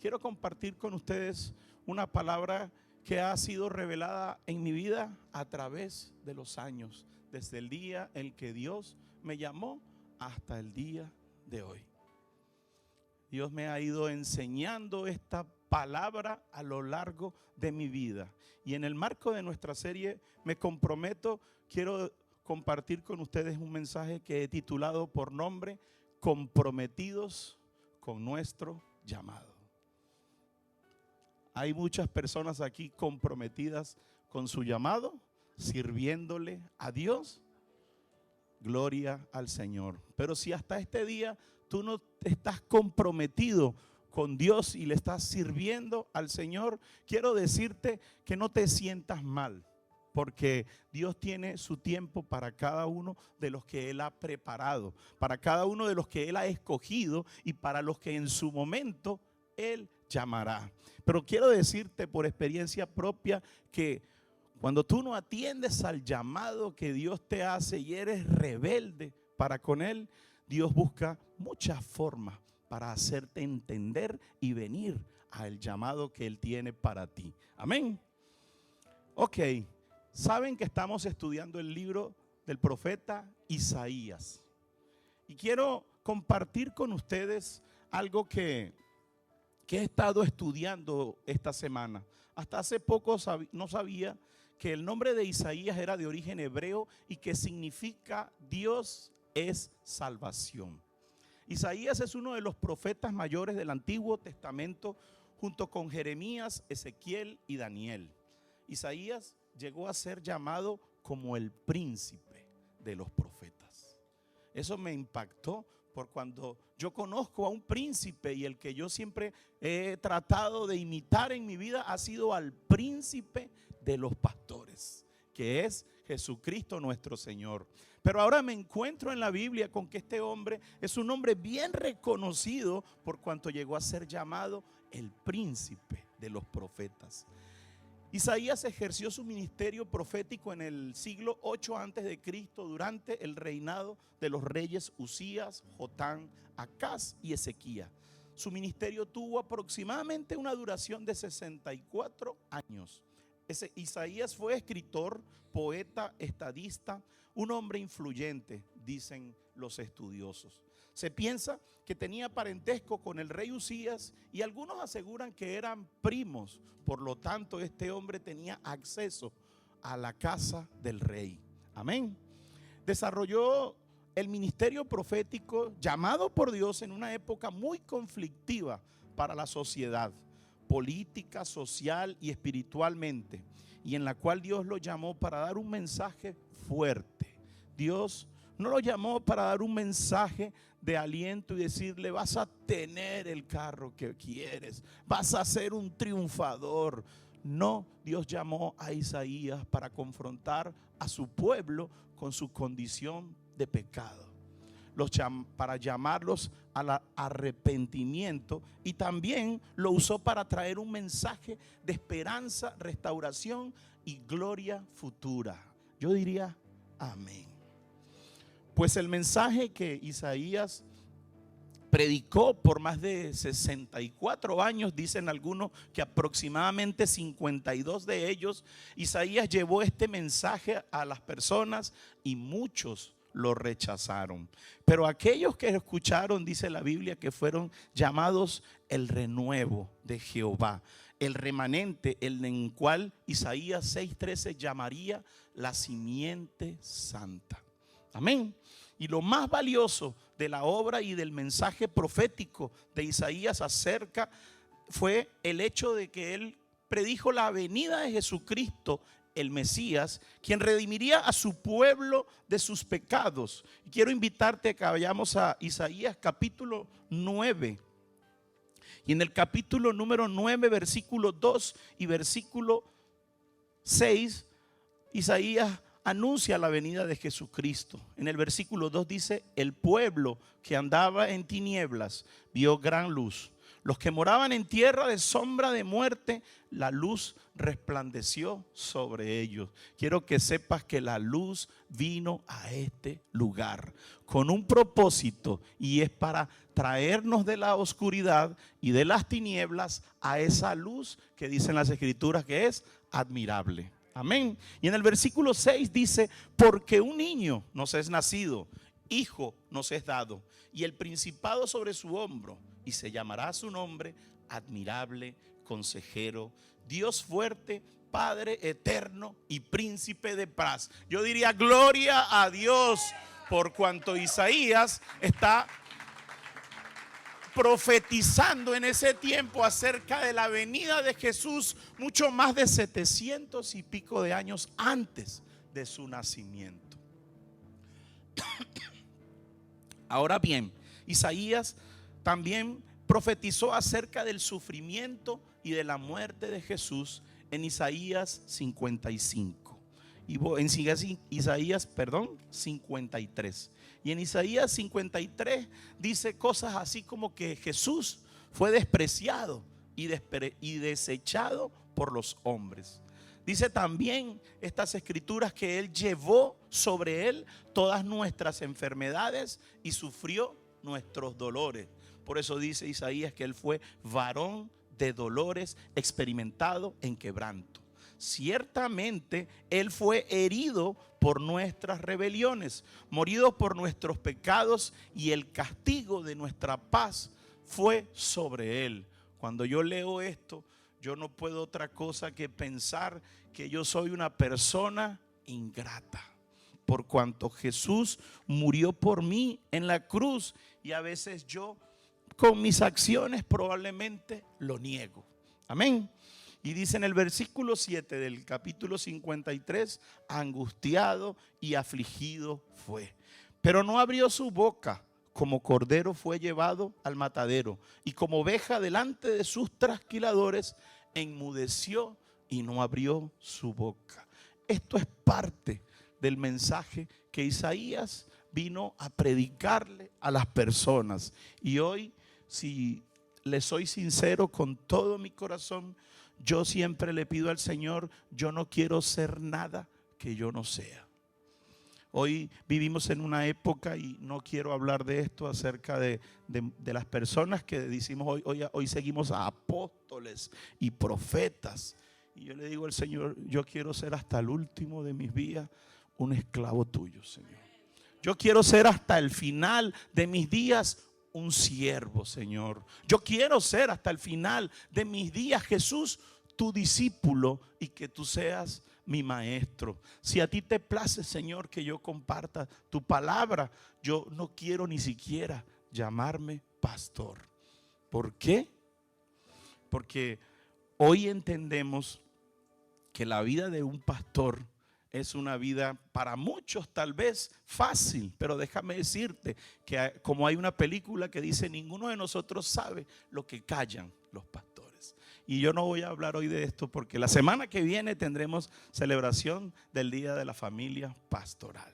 quiero compartir con ustedes una palabra que ha sido revelada en mi vida a través de los años, desde el día en que Dios me llamó hasta el día de hoy. Dios me ha ido enseñando esta palabra a lo largo de mi vida. Y en el marco de nuestra serie Me Comprometo, quiero compartir con ustedes un mensaje que he titulado por nombre Comprometidos con nuestro llamado. Hay muchas personas aquí comprometidas con su llamado, sirviéndole a Dios. Gloria al Señor. Pero si hasta este día tú no estás comprometido con Dios y le estás sirviendo al Señor, quiero decirte que no te sientas mal, porque Dios tiene su tiempo para cada uno de los que Él ha preparado, para cada uno de los que Él ha escogido y para los que en su momento Él llamará. Pero quiero decirte por experiencia propia que cuando tú no atiendes al llamado que Dios te hace y eres rebelde para con Él, Dios busca muchas formas para hacerte entender y venir al llamado que Él tiene para ti. Amén. Ok, saben que estamos estudiando el libro del profeta Isaías. Y quiero compartir con ustedes algo que he estado estudiando esta semana. Hasta hace poco no sabía que el nombre de Isaías era de origen hebreo y que significa Dios es salvación. Isaías es uno de los profetas mayores del Antiguo Testamento junto con Jeremías, Ezequiel y Daniel. Isaías llegó a ser llamado como el príncipe de los profetas. Eso me impactó por cuando yo conozco a un príncipe y el que yo siempre he tratado de imitar en mi vida ha sido al príncipe de los pastores, que es Jesucristo nuestro Señor. Pero ahora me encuentro en la Biblia con que este hombre es un hombre bien reconocido por cuanto llegó a ser llamado el príncipe de los profetas. Isaías ejerció su ministerio profético en el siglo 8 antes de Cristo durante el reinado de los reyes Usías, Jotán, Acaz y Ezequías. Su ministerio tuvo aproximadamente una duración de 64 años. Isaías fue escritor, poeta, estadista, un hombre influyente, dicen los estudiosos. Se piensa que tenía parentesco con el rey Usías y algunos aseguran que eran primos. Por lo tanto, este hombre tenía acceso a la casa del rey. Amén. Desarrolló el ministerio profético llamado por Dios en una época muy conflictiva para la sociedad, política, social y espiritualmente, y en la cual Dios lo llamó para dar un mensaje fuerte. Dios no lo llamó para dar un mensaje de aliento y decirle: vas a tener el carro que quieres, vas a ser un triunfador. No, Dios llamó a Isaías para confrontar a su pueblo con su condición de pecado, para llamarlos al arrepentimiento, y también lo usó para traer un mensaje de esperanza, restauración y gloria futura. Yo diría amén. Pues el mensaje que Isaías predicó por más de 64 años, dicen algunos que aproximadamente 52 de ellos, Isaías llevó este mensaje a las personas y muchos lo rechazaron. Pero aquellos que escucharon, dice la Biblia, que fueron llamados el renuevo de Jehová, el remanente, el en cual Isaías 6:13 llamaría la simiente santa. Amén. Y lo más valioso de la obra y del mensaje profético de Isaías fue el hecho de que él predijo la venida de Jesucristo, el Mesías, quien redimiría a su pueblo de sus pecados. Y quiero invitarte a que vayamos a Isaías capítulo 9. Y en el capítulo número 9, versículo 2 y versículo 6, Isaías anuncia la venida de Jesucristo. En el versículo 2 dice: el pueblo que andaba en tinieblas vio gran luz. Los que moraban en tierra de sombra de muerte, la luz resplandeció sobre ellos. Quiero que sepas que la luz vino a este lugar con un propósito, y es para traernos de la oscuridad y de las tinieblas a esa luz que dicen las Escrituras que es admirable. Amén. Y en el versículo 6 dice: porque un niño nos es nacido, hijo nos es dado, y el principado sobre su hombro, y se llamará su nombre admirable, consejero, Dios fuerte, Padre eterno y príncipe de paz. Yo diría gloria a Dios, por cuanto Isaías está profetizando en ese tiempo acerca de la venida de Jesús, mucho más de 700 y pico de años antes de su nacimiento. Ahora bien, Isaías también profetizó acerca del sufrimiento y de la muerte de Jesús en Isaías 55. En Isaías 53. Y en Isaías 53 dice cosas así como que Jesús fue despreciado y desechado por los hombres. Dice también estas escrituras que Él llevó sobre Él todas nuestras enfermedades y sufrió nuestros dolores. Por eso dice Isaías que Él fue varón de dolores, experimentado en quebranto. Ciertamente Él fue herido por nuestras rebeliones, morido por nuestros pecados, y el castigo de nuestra paz fue sobre Él. Cuando yo leo esto, yo no puedo otra cosa que pensar que yo soy una persona ingrata, por cuanto Jesús murió por mí en la cruz, y a veces yo con mis acciones probablemente lo niego. Amén. Y dice en el versículo 7 del capítulo 53: angustiado y afligido fue, pero no abrió su boca. Como cordero fue llevado al matadero, y como oveja delante de sus trasquiladores, enmudeció y no abrió su boca. Esto es parte del mensaje que Isaías vino a predicarle a las personas. Y hoy, si le soy sincero con todo mi corazón, yo siempre le pido al Señor: yo no quiero ser nada que yo no sea. Hoy vivimos en una época, y no quiero hablar de esto acerca de las personas que decimos hoy seguimos a apóstoles y profetas. Y yo le digo al Señor: yo quiero ser hasta el último de mis días un esclavo tuyo, Señor. Yo quiero ser hasta el final de mis días un siervo, Señor. Yo quiero ser hasta el final de mis días, Jesús, tu discípulo, y que tú seas mi maestro. Si a ti te place, Señor, que yo comparta tu palabra, yo no quiero ni siquiera llamarme pastor. ¿Por qué? Porque hoy entendemos que la vida de un pastor es una vida para muchos tal vez fácil, pero déjame decirte que como hay una película que dice: ninguno de nosotros sabe lo que callan los pastores. Y yo no voy a hablar hoy de esto, porque la semana que viene tendremos celebración del Día de la Familia Pastoral.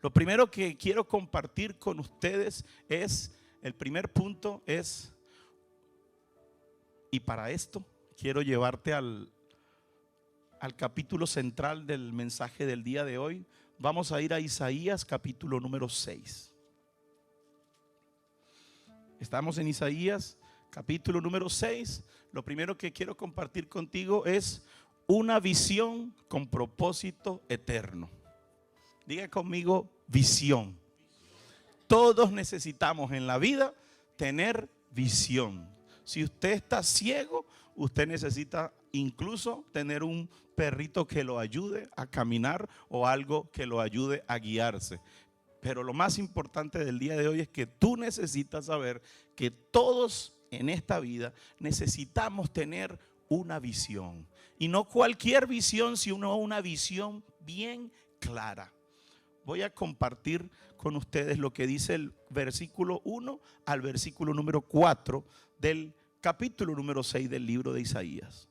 Lo primero que quiero compartir con ustedes es, el primer punto es, y para esto quiero llevarte al capítulo central del mensaje del día de hoy. Vamos a ir a Isaías capítulo número 6. Estamos en Isaías capítulo número 6. Lo primero que quiero compartir contigo es una visión con propósito eterno. Diga conmigo: visión. Todos necesitamos en la vida tener visión. Si usted está ciego, usted necesita incluso tener un perrito que lo ayude a caminar o algo que lo ayude a guiarse. Pero lo más importante del día de hoy es que tú necesitas saber que todos en esta vida necesitamos tener una visión. Y no cualquier visión, sino una visión bien clara. Voy a compartir con ustedes lo que dice el versículo 1 al versículo número 4 del capítulo número 6 del libro de Isaías.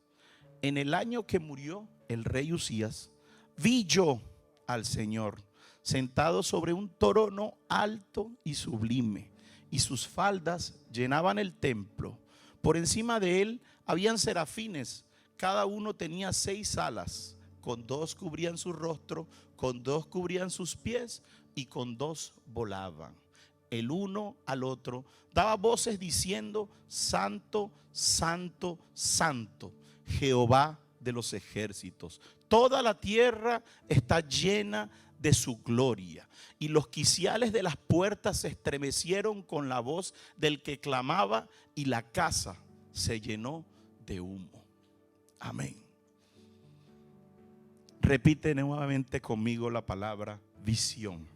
En el año que murió el rey Usías, vi yo al Señor sentado sobre un trono alto y sublime, y sus faldas llenaban el templo. Por encima de él habían serafines, cada uno tenía 6 alas, con 2 cubrían su rostro, con 2 cubrían sus pies y con 2 volaban. El uno al otro daba voces diciendo: Santo, Santo, Santo, Jehová de los ejércitos. Toda la tierra está llena de su gloria. Y los quiciales de las puertas se estremecieron con la voz del que clamaba, y la casa se llenó de humo. Amén. Repite nuevamente conmigo la palabra visión.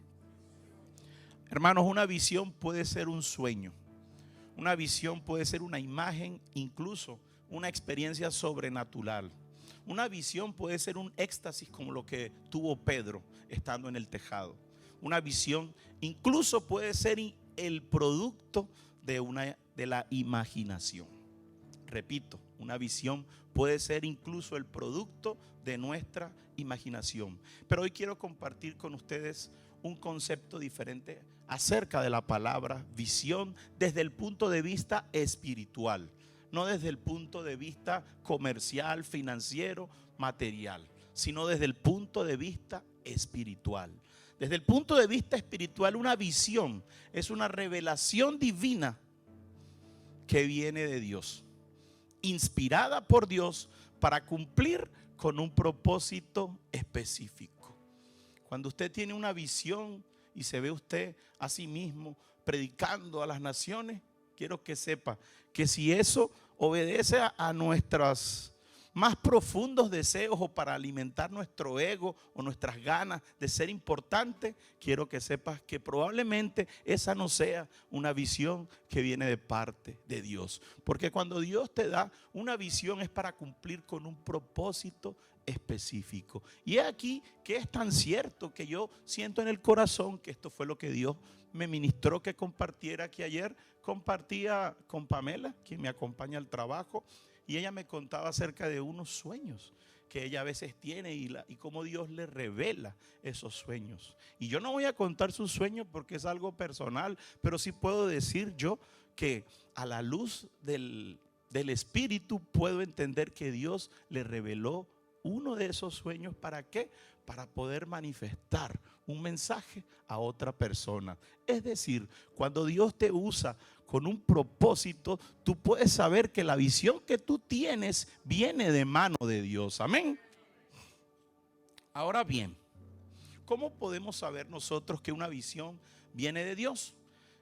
Hermanos, una visión puede ser un sueño. Una visión puede ser una imagen, incluso una experiencia sobrenatural. Una visión puede ser un éxtasis como lo que tuvo Pedro estando en el tejado. Una visión incluso puede ser el producto de la imaginación. Repito, una visión puede ser incluso el producto de nuestra imaginación. Pero hoy quiero compartir con ustedes un concepto diferente acerca de la palabra visión desde el punto de vista espiritual, no desde el punto de vista comercial, financiero, material, sino desde el punto de vista espiritual. Desde el punto de vista espiritual, una visión es una revelación divina que viene de Dios, inspirada por Dios para cumplir con un propósito específico. Cuando usted tiene una visión y se ve usted a sí mismo predicando a las naciones, quiero que sepa que si eso obedece a nuestros más profundos deseos o para alimentar nuestro ego o nuestras ganas de ser importante, quiero que sepas que probablemente esa no sea una visión que viene de parte de Dios. Porque cuando Dios te da una visión es para cumplir con un propósito específico. Y es aquí que es tan cierto que yo siento en el corazón que esto fue lo que Dios me ministró que compartiera, que ayer compartía con Pamela, quien me acompaña al trabajo, y ella me contaba acerca de unos sueños que ella a veces tiene y cómo Dios le revela esos sueños. Y yo no voy a contar sus sueños porque es algo personal, pero sí puedo decir yo que a la luz del Espíritu puedo entender que Dios le reveló uno de esos sueños. ¿Para qué? Para poder manifestar un mensaje a otra persona. Es decir, cuando Dios te usa con un propósito, tú puedes saber que la visión que tú tienes viene de mano de Dios. Amén. Ahora bien, ¿cómo podemos saber nosotros que una visión viene de Dios?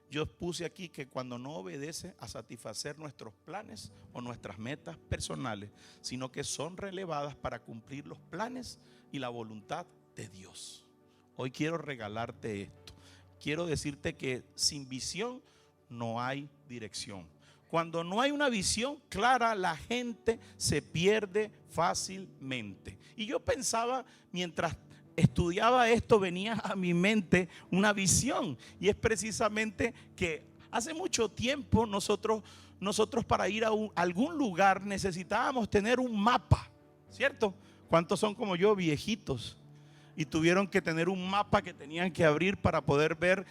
Yo puse aquí que cuando no obedece a satisfacer nuestros planes o nuestras metas personales, sino que son relevadas para cumplir los planes y la voluntad de Dios. Hoy quiero regalarte esto. Quiero decirte que sin visión no hay dirección. Cuando no hay una visión clara, la gente se pierde fácilmente. Y yo pensaba, mientras estudiaba esto, venía a mi mente una visión. Y es precisamente que hace mucho tiempo nosotros para ir a algún lugar necesitábamos tener un mapa, ¿cierto? ¿Cuántos son como yo, viejitos? Y tuvieron que tener un mapa que tenían que abrir para poder ver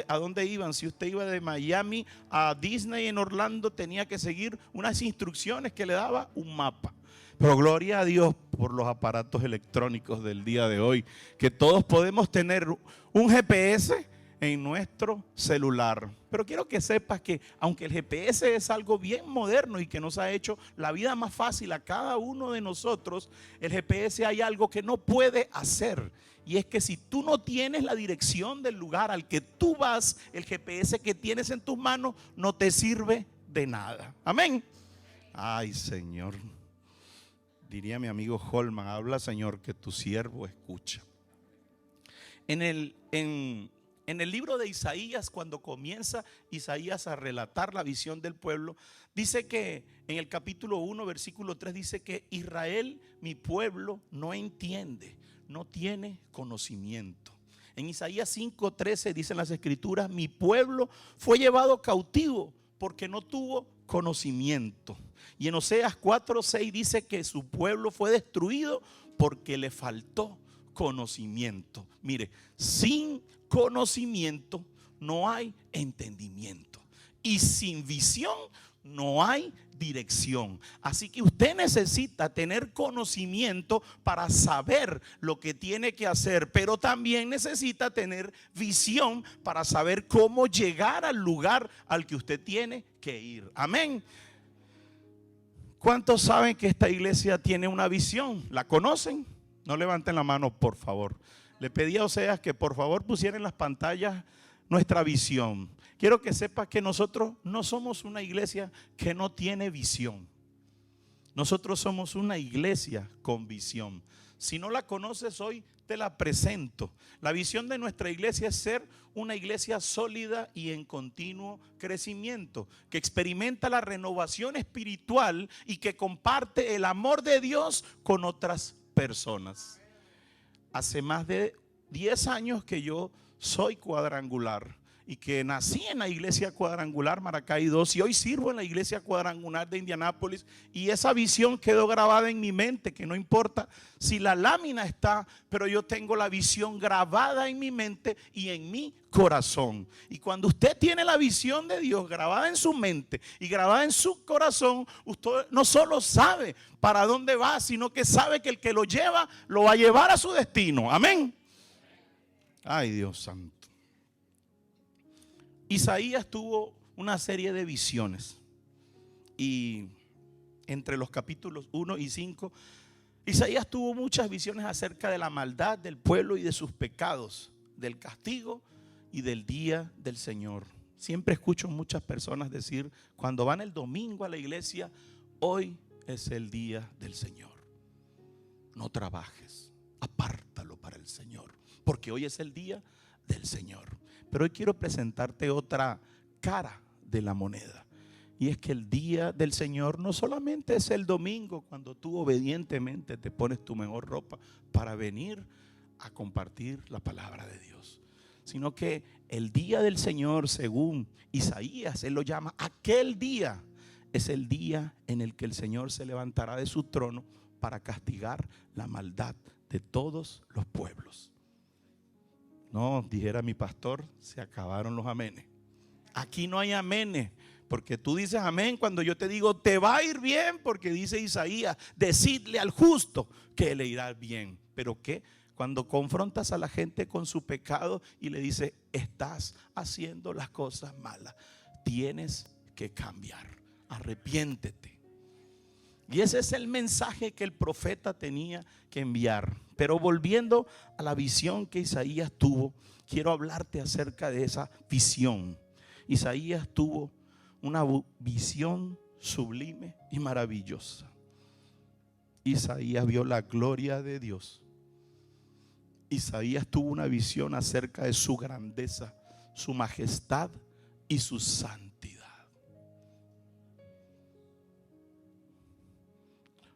a dónde iban. Si usted iba de Miami a Disney en Orlando, tenía que seguir unas instrucciones que le daba un mapa. Pero gloria a Dios por los aparatos electrónicos del día de hoy, que todos podemos tener un GPS en nuestro celular. Pero quiero que sepas que aunque el GPS es algo bien moderno y que nos ha hecho la vida más fácil a cada uno de nosotros, el GPS hay algo que no puede hacer. Y es que si tú no tienes la dirección del lugar al que tú vas, el GPS que tienes en tus manos no te sirve de nada. Amén. Ay, Señor. Diría mi amigo Holman, habla, Señor, que tu siervo escucha. En el libro de Isaías, cuando comienza Isaías a relatar la visión del pueblo, dice que en el capítulo 1, versículo 3, dice que Israel, mi pueblo, no entiende, no tiene conocimiento. En Isaías 5:13 dicen las escrituras: mi pueblo fue llevado cautivo porque no tuvo conocimiento. Y en Oseas 4:6 dice que su pueblo fue destruido porque le faltó conocimiento. Mire, sin conocimiento no hay entendimiento. Y sin visión no hay dirección. Así que usted necesita tener conocimiento para saber lo que tiene que hacer, pero también necesita tener visión para saber cómo llegar al lugar al que usted tiene que ir. Amén. ¿Cuántos saben que esta iglesia tiene una visión? ¿La conocen? No levanten la mano, por favor. Le pedí a Oseas que por favor pusiera en las pantallas nuestra visión. Quiero que sepas que nosotros no somos una iglesia que no tiene visión. Nosotros somos una iglesia con visión. Si no la conoces hoy, te la presento. La visión de nuestra iglesia es ser una iglesia sólida y en continuo crecimiento, que experimenta la renovación espiritual y que comparte el amor de Dios con otras personas. Hace más de 10 años que yo soy cuadrangular y que nací en la iglesia cuadrangular Maracay 2 y hoy sirvo en la iglesia cuadrangular de Indianápolis, y esa visión quedó grabada en mi mente, que no importa si la lámina está, pero yo tengo la visión grabada en mi mente y en mi corazón. Y cuando usted tiene la visión de Dios grabada en su mente y grabada en su corazón, usted no solo sabe para dónde va, sino que sabe que el que lo lleva lo va a llevar a su destino. Amén. Ay, Dios santo. Isaías tuvo una serie de visiones, y entre los capítulos 1 y 5, Isaías tuvo muchas visiones acerca de la maldad del pueblo y de sus pecados, del castigo y del día del Señor. Siempre escucho muchas personas decir cuando van el domingo a la iglesia: hoy es el día del Señor, no trabajes, apártalo para el Señor, porque hoy es el día del Señor. Pero hoy quiero presentarte otra cara de la moneda, y es que el día del Señor no solamente es el domingo cuando tú obedientemente te pones tu mejor ropa para venir a compartir la palabra de Dios, sino que el día del Señor, según Isaías, él lo llama aquel día, es el día en el que el Señor se levantará de su trono para castigar la maldad de todos los pueblos. No, dijera mi pastor, se acabaron los amenes. Aquí no hay amenes, porque tú dices amén cuando yo te digo te va a ir bien, porque dice Isaías: decidle al justo que le irá bien. Pero ¿qué? Cuando confrontas a la gente con su pecado y le dices: estás haciendo las cosas malas, tienes que cambiar, arrepiéntete. Y ese es el mensaje que el profeta tenía que enviar. Pero volviendo a la visión que Isaías tuvo, quiero hablarte acerca de esa visión. Isaías tuvo una visión sublime y maravillosa. Isaías vio la gloria de Dios. Isaías tuvo una visión acerca de su grandeza, su majestad y su santidad.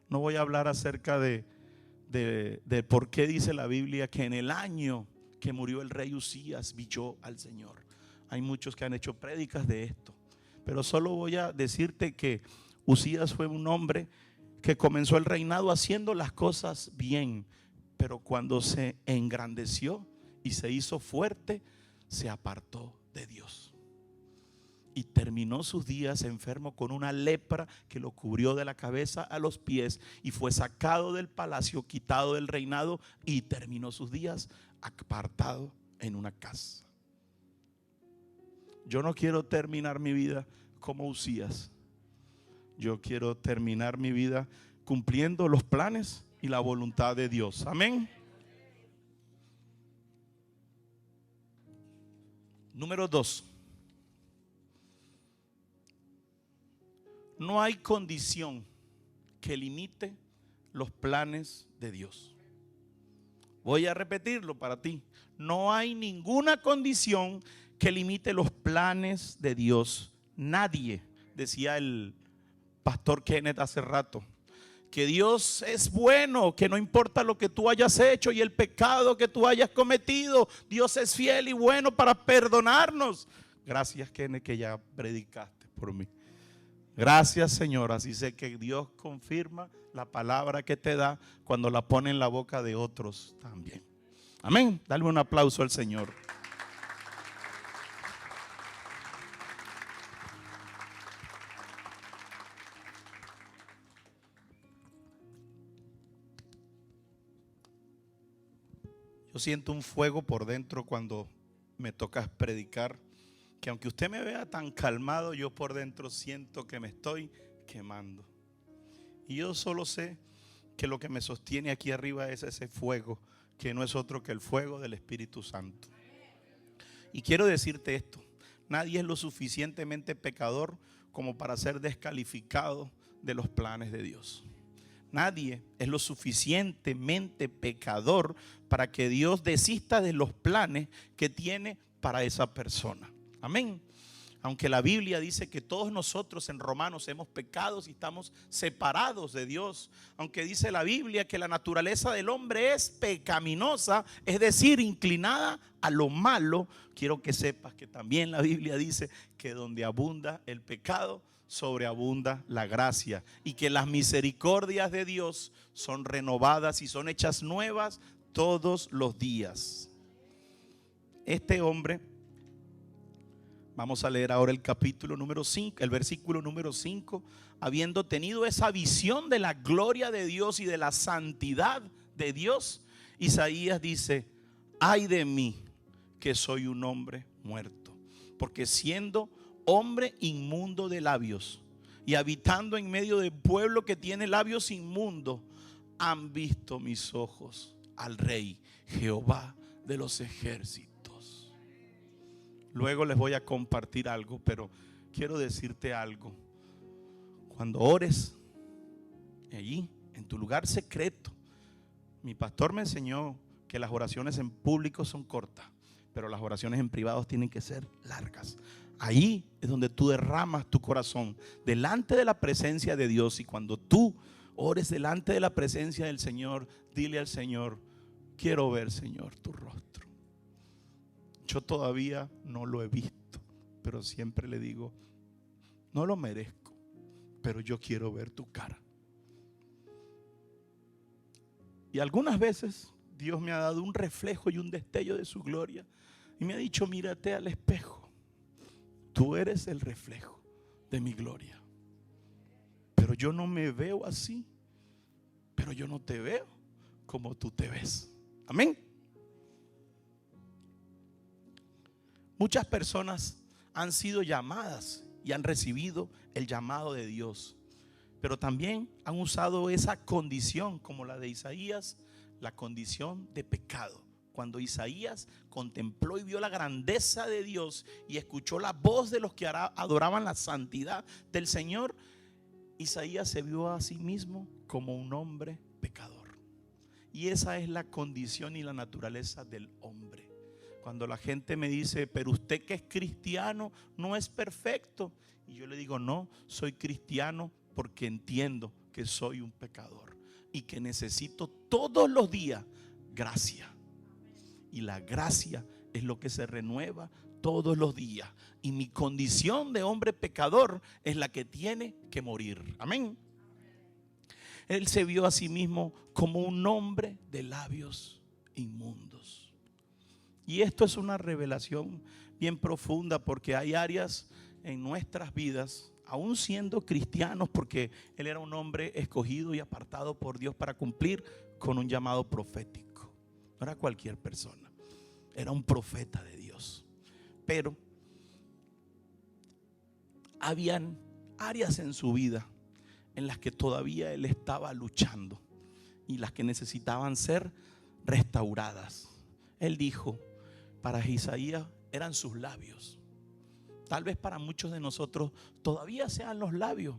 No voy a hablar acerca de por qué dice la Biblia que en el año que murió el rey Usías vio al Señor. Hay muchos que han hecho prédicas de esto, pero solo voy a decirte que Usías fue un hombre que comenzó el reinado haciendo las cosas bien, pero cuando se engrandeció y se hizo fuerte, se apartó de Dios. Y terminó sus días enfermo con una lepra que lo cubrió de la cabeza a los pies, y fue sacado del palacio, quitado del reinado, y terminó sus días apartado en una casa. Yo no quiero terminar mi vida como Usías. Yo quiero terminar mi vida cumpliendo los planes y la voluntad de Dios. Amén. Número 2. No hay condición que limite los planes de Dios. Voy a repetirlo para ti. No hay ninguna condición que limite los planes de Dios. Nadie, decía el pastor Kenneth hace rato, que Dios es bueno, que no importa lo que tú hayas hecho y el pecado que tú hayas cometido, Dios es fiel y bueno para perdonarnos. Gracias, Kenneth, que ya predicaste por mí. Gracias, Señor. Así sé que Dios confirma la palabra que te da cuando la pone en la boca de otros también. Amén. Dale un aplauso al Señor. Yo siento un fuego por dentro cuando me toca predicar, que aunque usted me vea tan calmado, yo por dentro siento que me estoy quemando. Y yo solo sé que lo que me sostiene aquí arriba es ese fuego, que no es otro que el fuego del Espíritu Santo. Y quiero decirte esto: nadie es lo suficientemente pecador como para ser descalificado de los planes de Dios. Nadie es lo suficientemente pecador para que Dios desista de los planes que tiene para esa persona. Amén. Aunque la Biblia dice que todos nosotros en Romanos hemos pecado y estamos separados de Dios. Aunque dice la Biblia que la naturaleza del hombre es pecaminosa, es decir, inclinada a lo malo. Quiero que sepas que también la Biblia dice que donde abunda el pecado, sobreabunda la gracia. Y que las misericordias de Dios son renovadas y son hechas nuevas todos los días. Este hombre... Vamos a leer ahora el capítulo número 5, el versículo número 5. Habiendo tenido esa visión de la gloria de Dios y de la santidad de Dios, Isaías dice: ay de mí, que soy un hombre muerto, porque siendo hombre inmundo de labios y habitando en medio del pueblo que tiene labios inmundos, han visto mis ojos al Rey, Jehová de los ejércitos. Luego les voy a compartir algo, pero quiero decirte algo. Cuando ores allí, en tu lugar secreto, mi pastor me enseñó que las oraciones en público son cortas, pero las oraciones en privados tienen que ser largas. Ahí es donde tú derramas tu corazón delante de la presencia de Dios. Y cuando tú ores delante de la presencia del Señor, dile al Señor: quiero ver, Señor, tu rostro. Yo todavía no lo he visto, pero siempre le digo: no lo merezco, pero yo quiero ver tu cara. Y algunas veces Dios me ha dado un reflejo y un destello de su gloria y me ha dicho: mírate al espejo, tú eres el reflejo de mi gloria. Pero yo no me veo así, pero yo no te veo como tú te ves. Amén. Muchas personas han sido llamadas y han recibido el llamado de Dios, pero también han usado esa condición, como la de Isaías, la condición de pecado. Cuando Isaías contempló y vio la grandeza de Dios y escuchó la voz de los que adoraban la santidad del Señor, Isaías se vio a sí mismo como un hombre pecador. Y esa es la condición y la naturaleza del hombre. Cuando la gente me dice: pero usted que es cristiano no es perfecto. Y yo le digo: no, soy cristiano porque entiendo que soy un pecador y que necesito todos los días gracia. Y la gracia es lo que se renueva todos los días. Y mi condición de hombre pecador es la que tiene que morir. Amén. Él se vio a sí mismo como un hombre de labios inmundos. Y esto es una revelación bien profunda, porque hay áreas en nuestras vidas, aún siendo cristianos, porque él era un hombre escogido y apartado por Dios para cumplir con un llamado profético. No era cualquier persona, era un profeta de Dios. Pero habían áreas en su vida en las que todavía él estaba luchando y las que necesitaban ser restauradas. Él dijo: para Isaías eran sus labios. Tal vez para muchos de nosotros todavía sean los labios.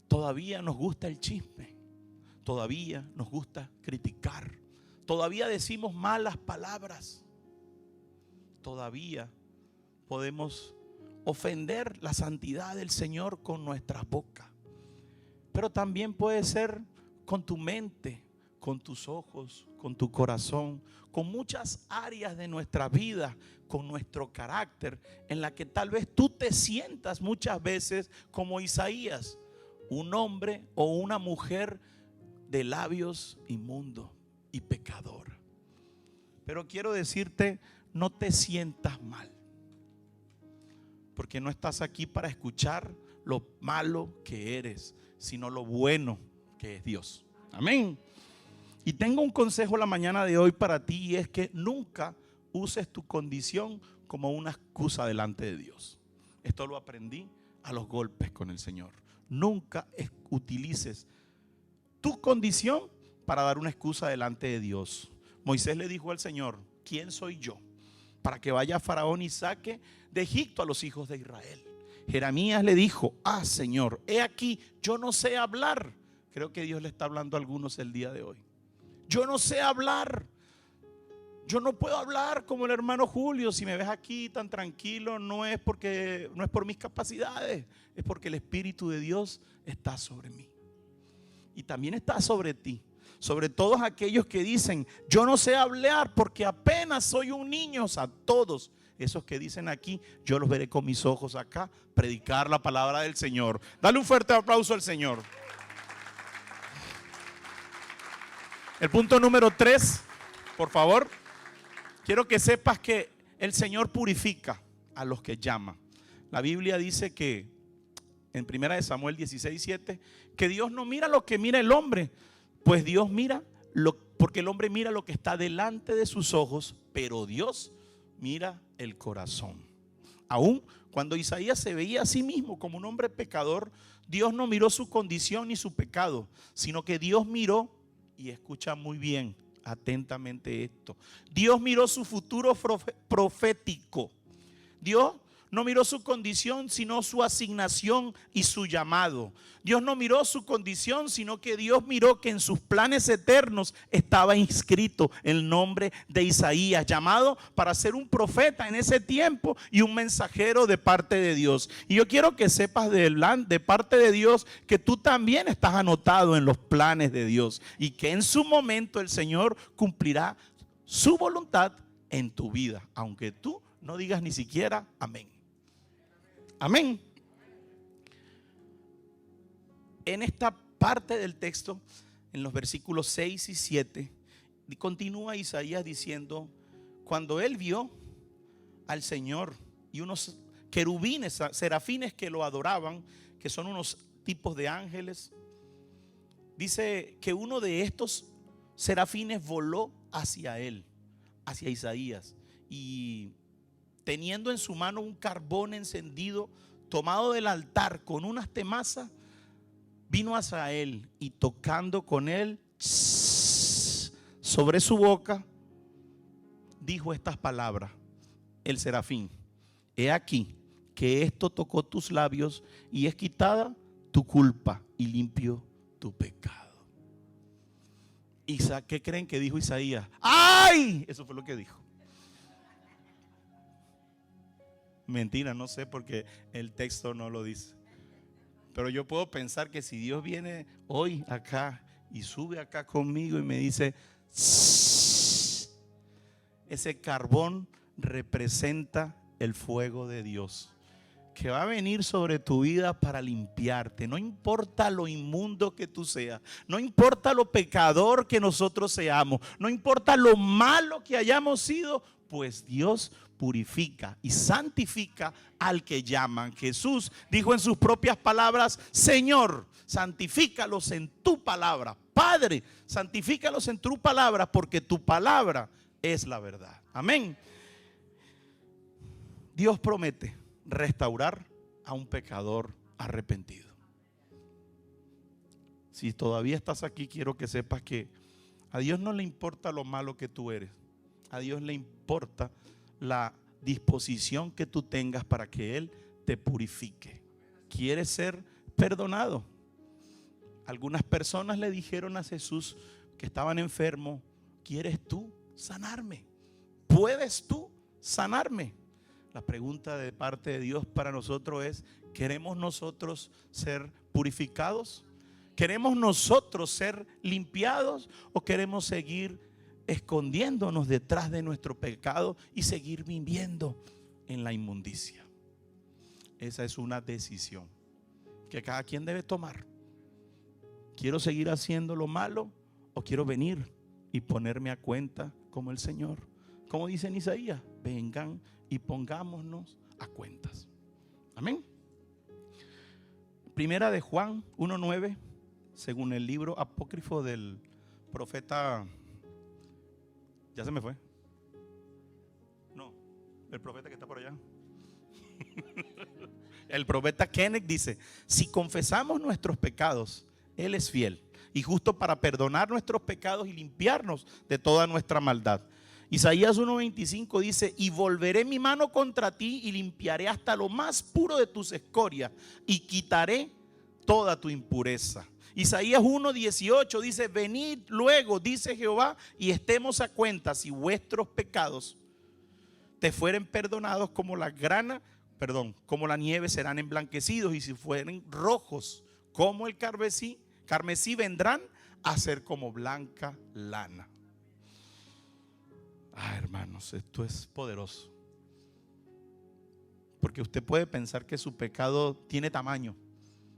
Todavía nos gusta el chisme. Todavía nos gusta criticar. Todavía decimos malas palabras. Todavía podemos ofender la santidad del Señor con nuestras bocas. Pero también puede ser con tu mente, con tus ojos, con tu corazón, con muchas áreas de nuestra vida, con nuestro carácter, en la que tal vez tú te sientas muchas veces como Isaías, un hombre o una mujer de labios inmundos y pecador. Pero quiero decirte: no te sientas mal, porque no estás aquí para escuchar lo malo que eres, sino lo bueno que es Dios. Amén. Y tengo un consejo la mañana de hoy para ti, y es que nunca uses tu condición como una excusa delante de Dios. Esto lo aprendí a los golpes con el Señor. Nunca utilices tu condición para dar una excusa delante de Dios. Moisés le dijo al Señor: ¿quién soy yo para que vaya Faraón y saque de Egipto a los hijos de Israel? Jeremías le dijo: Señor, he aquí, yo no sé hablar. Creo que Dios le está hablando a algunos el día de hoy. Yo no sé hablar. Yo no puedo hablar como el hermano Julio. Si me ves aquí tan tranquilo, no es por mis capacidades, es porque el Espíritu de Dios está sobre mí. Y también está sobre ti, sobre todos aquellos que dicen: yo no sé hablar porque apenas soy un niño. O sea, todos esos que dicen aquí, yo los veré con mis ojos acá predicar la palabra del Señor. Dale un fuerte aplauso al Señor. El punto número 3, por favor. Quiero que sepas que el Señor purifica a los que llama. La Biblia dice que en 1 Samuel 16:7, que Dios no mira lo que mira el hombre, pues Dios mira porque el hombre mira lo que está delante de sus ojos, pero Dios mira el corazón. Aún cuando Isaías se veía a sí mismo como un hombre pecador, Dios no miró su condición ni su pecado, sino que Dios miró, y escucha muy bien, atentamente esto, Dios miró su futuro profético. Dios no miró su condición, sino su asignación y su llamado. Dios no miró su condición, sino que Dios miró que en sus planes eternos estaba inscrito el nombre de Isaías, llamado para ser un profeta en ese tiempo y un mensajero de parte de Dios. Y yo quiero que sepas de parte de Dios que tú también estás anotado en los planes de Dios, y que en su momento el Señor cumplirá su voluntad en tu vida, aunque tú no digas ni siquiera amén. Amén. En esta parte del texto, en los versículos 6 y 7, continúa Isaías diciendo: cuando él vio al Señor y unos querubines, serafines que lo adoraban, que son unos tipos de ángeles, dice que uno de estos serafines voló hacia él, hacia Isaías, y teniendo en su mano un carbón encendido tomado del altar con unas tenazas, vino hacia él y tocando con él sobre su boca, dijo estas palabras, el serafín: he aquí que esto tocó tus labios y es quitada tu culpa y limpio tu pecado. ¿Qué creen que dijo Isaías? ¡Ay! Eso fue lo que dijo. Mentira, no sé, porque el texto no lo dice. Pero yo puedo pensar que si Dios viene hoy acá y sube acá conmigo y me dice: ese carbón representa el fuego de Dios, que va a venir sobre tu vida para limpiarte. No importa lo inmundo que tú seas, no importa lo pecador que nosotros seamos, no importa lo malo que hayamos sido, pues Dios purifica y santifica al que llaman. Jesús dijo en sus propias palabras: Señor, santifícalos en tu palabra. Padre, santifícalos en tu palabra, porque tu palabra es la verdad. Amén. Dios promete restaurar a un pecador arrepentido. Si todavía estás aquí, quiero que sepas que a Dios no le importa lo malo que tú eres. A Dios le importa la disposición que tú tengas para que Él te purifique. ¿Quieres ser perdonado? Algunas personas le dijeron a Jesús que estaban enfermos: ¿quieres tú sanarme? ¿Puedes tú sanarme? La pregunta de parte de Dios para nosotros es: ¿queremos nosotros ser purificados? ¿Queremos nosotros ser limpiados? ¿O queremos seguir escondiéndonos detrás de nuestro pecado y seguir viviendo en la inmundicia? Esa es una decisión que cada quien debe tomar. ¿Quiero seguir haciendo lo malo o quiero venir y ponerme a cuenta como el Señor? Como dice en Isaías: vengan y pongámonos a cuentas. Amén. Primera de Juan 1:9, según el libro apócrifo del profeta, ya se me fue. No, el profeta que está por allá. El profeta Kenneth dice: si confesamos nuestros pecados, Él es fiel y justo para perdonar nuestros pecados y limpiarnos de toda nuestra maldad. Isaías 1:25 dice: y volveré mi mano contra ti y limpiaré hasta lo más puro de tus escorias y quitaré toda tu impureza. Isaías 1:18 dice: venid luego, dice Jehová, y estemos a cuenta. Si vuestros pecados te fueren perdonados como la como la nieve, serán emblanquecidos, y si fueren rojos como el carmesí, vendrán a ser como blanca lana. Hermanos, esto es poderoso. Porque usted puede pensar que su pecado tiene tamaño.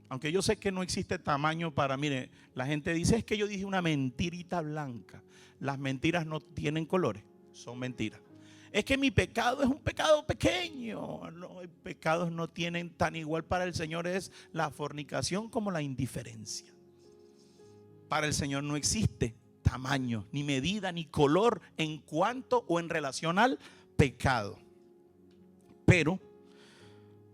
Aunque yo sé que no existe tamaño para, mire, la gente dice: es que yo dije una mentirita blanca. Las mentiras no tienen colores, son mentiras. Es que mi pecado es un pecado pequeño. No, los pecados no tienen tan igual para el Señor es la fornicación como la indiferencia. Para el Señor no existe tamaño, ni medida, ni color en cuanto o en relación al pecado. Pero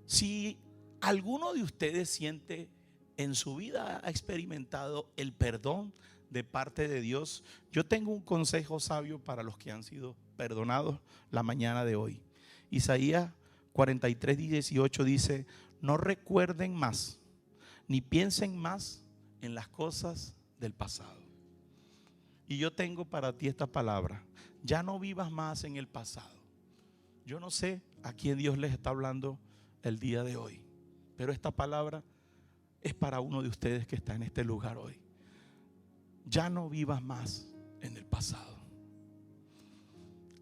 si alguno de ustedes siente en su vida, ha experimentado el perdón de parte de Dios, yo tengo un consejo sabio para los que han sido perdonados la mañana de hoy. Isaías 43:18 dice: no recuerden más, ni piensen más en las cosas del pasado. Y yo tengo para ti esta palabra: ya no vivas más en el pasado. Yo no sé a quién Dios les está hablando el día de hoy, pero esta palabra es para uno de ustedes que está en este lugar hoy. Ya no vivas más en el pasado.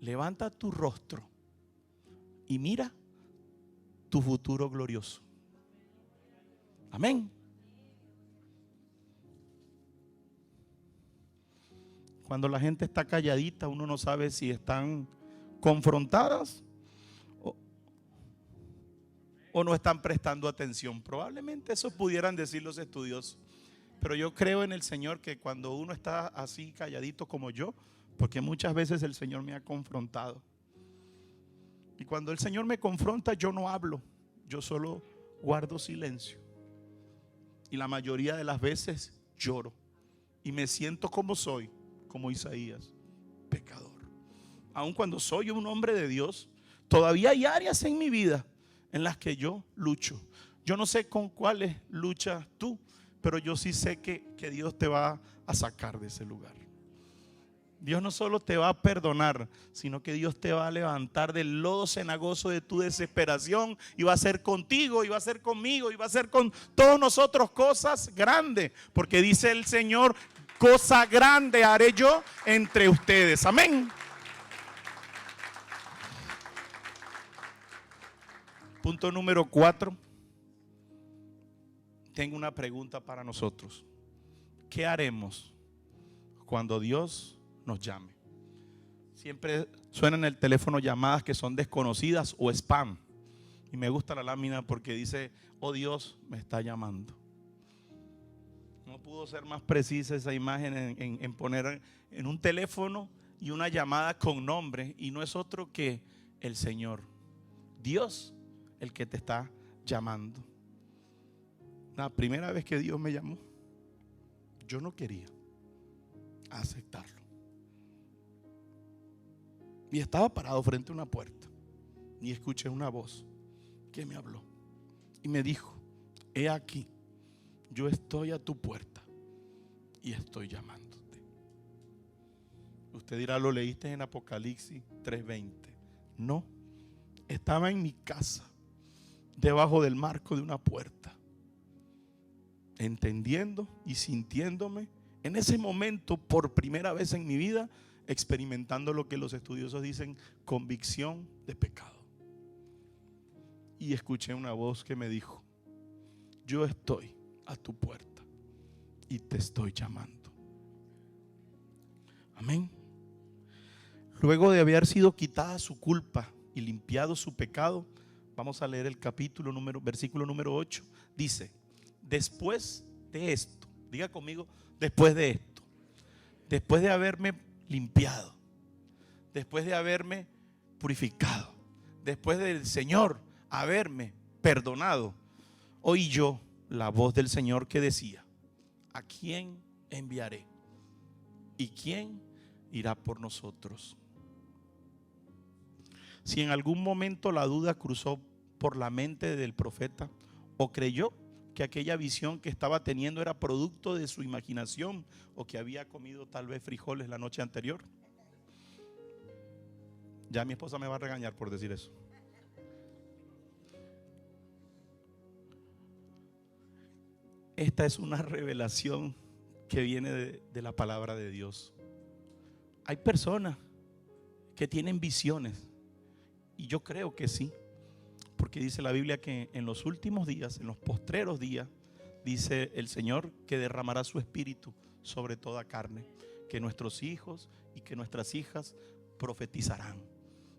Levanta tu rostro y mira tu futuro glorioso. Amén. Cuando la gente está calladita, uno no sabe si están confrontadas o no están prestando atención. Probablemente eso pudieran decir los estudiosos. Pero yo creo en el Señor que cuando uno está así calladito como yo, porque muchas veces el Señor me ha confrontado, y cuando el Señor me confronta, yo no hablo, yo solo guardo silencio. Y la mayoría de las veces lloro y me siento como soy, como Isaías, pecador. Aun cuando soy un hombre de Dios, todavía hay áreas en mi vida en las que yo lucho. Yo no sé con cuáles luchas tú, pero yo sí sé que Dios te va a sacar de ese lugar. Dios no solo te va a perdonar, sino que Dios te va a levantar del lodo cenagoso de tu desesperación y va a hacer contigo, y va a hacer conmigo, y va a hacer con todos nosotros cosas grandes. Porque dice el Señor: cosa grande haré yo entre ustedes. Amén. Punto número 4. Tengo una pregunta para nosotros. ¿Qué haremos cuando Dios nos llame? Siempre suenan en el teléfono llamadas que son desconocidas o spam. Y me gusta la lámina porque dice: oh, Dios me está llamando. No pudo ser más precisa esa imagen en poner en un teléfono y una llamada con nombre. Y no es otro que el Señor, Dios, el que te está llamando. La primera vez que Dios me llamó, yo no quería aceptarlo. Y estaba parado frente a una puerta y escuché una voz que me habló y me dijo: he aquí, yo estoy a tu puerta y estoy llamándote. Usted dirá: lo leíste en Apocalipsis 3:20. No, estaba en mi casa, debajo del marco de una puerta, entendiendo y sintiéndome en ese momento por primera vez en mi vida, experimentando lo que los estudiosos dicen convicción de pecado. Y escuché una voz que me dijo: yo estoy a tu puerta y te estoy llamando. Amén. Luego de haber sido quitada su culpa y limpiado su pecado, vamos a leer el versículo número 8. Dice: después de esto, diga conmigo, después de esto. después de haberme limpiado, después de haberme purificado, después del Señor haberme perdonado, oí yo la voz del Señor que decía: ¿a quién enviaré? ¿Y quién irá por nosotros? Si en algún momento la duda cruzó por la mente del profeta, o creyó que aquella visión que estaba teniendo era producto de su imaginación, o que había comido tal vez frijoles la noche anterior. Ya mi esposa me va a regañar por decir eso. Esta es una revelación que viene de la palabra de Dios. Hay personas que tienen visiones, y yo creo que sí, porque dice la Biblia que en los últimos días, en los postreros días, dice el Señor que derramará su espíritu sobre toda carne, que nuestros hijos y que nuestras hijas profetizarán,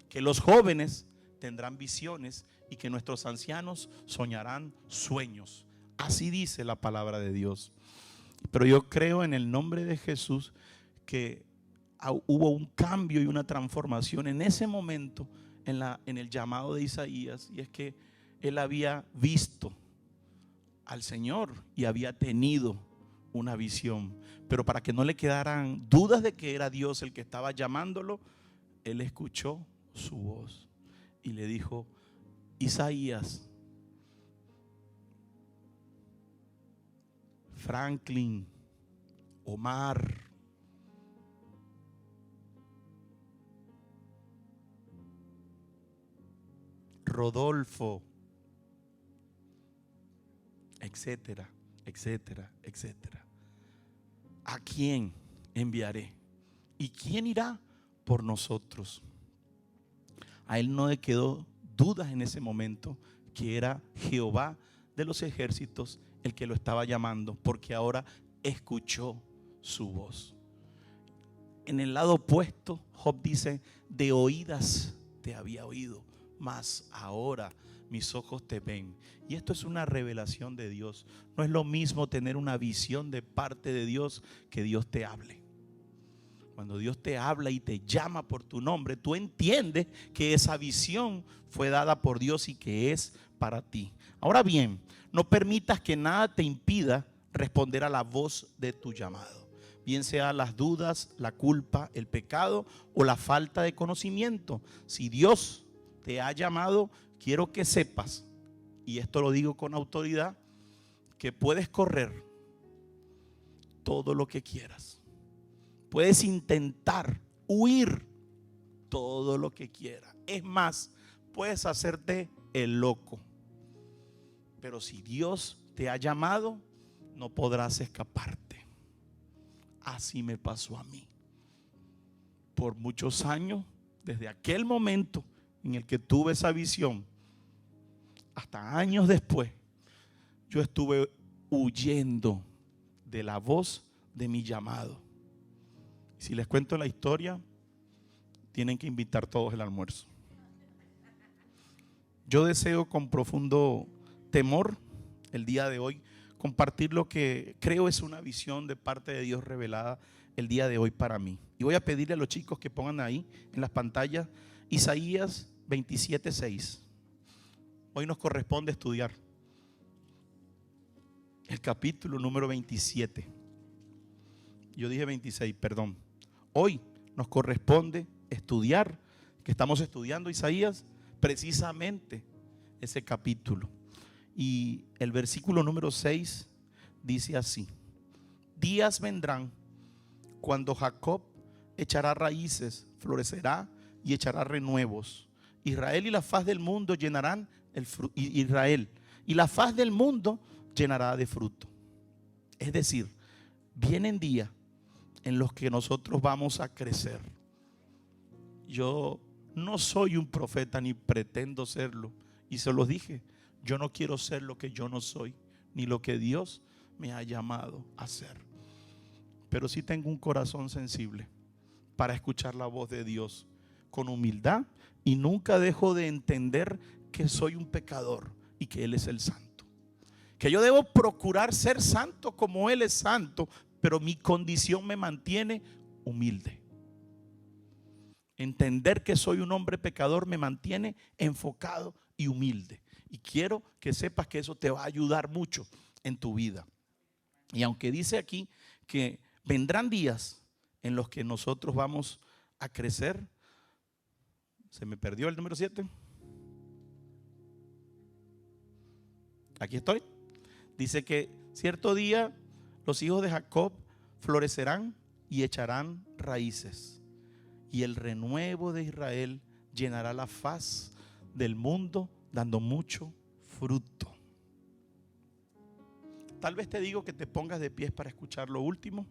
que los jóvenes tendrán visiones y que nuestros ancianos soñarán sueños. Así dice la palabra de Dios. Pero yo creo en el nombre de Jesús que hubo un cambio y una transformación en ese momento en el llamado de Isaías, y es que él había visto al Señor y había tenido una visión, pero para que no le quedaran dudas de que era Dios el que estaba llamándolo, él escuchó su voz y le dijo: Isaías, Franklin, Omar, Rodolfo, etcétera, etcétera, etcétera. ¿A quién enviaré? ¿Y quién irá por nosotros? A él no le quedó dudas en ese momento que era Jehová de los ejércitos el que lo estaba llamando, porque ahora escuchó su voz. En el lado opuesto, Job dice: de oídas te había oído, mas ahora mis ojos te ven. Y esto es una revelación de Dios. No es lo mismo tener una visión de parte de Dios que Dios te hable. Cuando Dios te habla y te llama por tu nombre, tú entiendes que esa visión fue dada por Dios y que es para ti. Ahora bien, no permitas que nada te impida responder a la voz de tu llamado, bien sea las dudas, la culpa, el pecado o la falta de conocimiento. Si Dios te ha llamado, quiero que sepas, y esto lo digo con autoridad, que puedes correr todo lo que quieras. Puedes intentar huir todo lo que quieras. Es más, puedes hacerte el loco. Pero si Dios te ha llamado, no podrás escaparte. Así me pasó a mí. Por muchos años, desde aquel momento en el que tuve esa visión, hasta años después, yo estuve huyendo de la voz de mi llamado. Si les cuento la historia, tienen que invitar todos el almuerzo. Yo deseo con profundo temor el día de hoy compartir lo que creo es una visión de parte de Dios revelada el día de hoy para mí. Y voy a pedirle a los chicos que pongan ahí en las pantallas Isaías 27:6. Hoy nos corresponde estudiar el capítulo número 27. Yo dije 26, perdón. Hoy nos corresponde estudiar, que estamos estudiando Isaías, precisamente ese capítulo. Y el versículo número 6 dice así: días vendrán cuando Jacob echará raíces, florecerá y echará renuevos. Israel y la faz del mundo llenarán Israel y la faz del mundo llenará de fruto. Es decir, vienen días en los que nosotros vamos a crecer. Yo no soy un profeta ni pretendo serlo, y se los dije, yo no quiero ser lo que yo no soy, ni lo que Dios me ha llamado a ser. Pero sí tengo un corazón sensible para escuchar la voz de Dios con humildad, y nunca dejo de entender que soy un pecador y que Él es el santo, que yo debo procurar ser santo como Él es santo, pero mi condición me mantiene humilde. Entender que soy un hombre pecador me mantiene enfocado y humilde. Y quiero que sepas que eso te va a ayudar mucho en tu vida. Y aunque dice aquí que vendrán días en los que nosotros vamos a crecer. Se me perdió el número 7. Aquí estoy. Dice que cierto día los hijos de Jacob florecerán y echarán raíces. Y el renuevo de Israel llenará la faz del mundo dando mucho fruto. Tal vez te digo que te pongas de pies para escuchar lo último.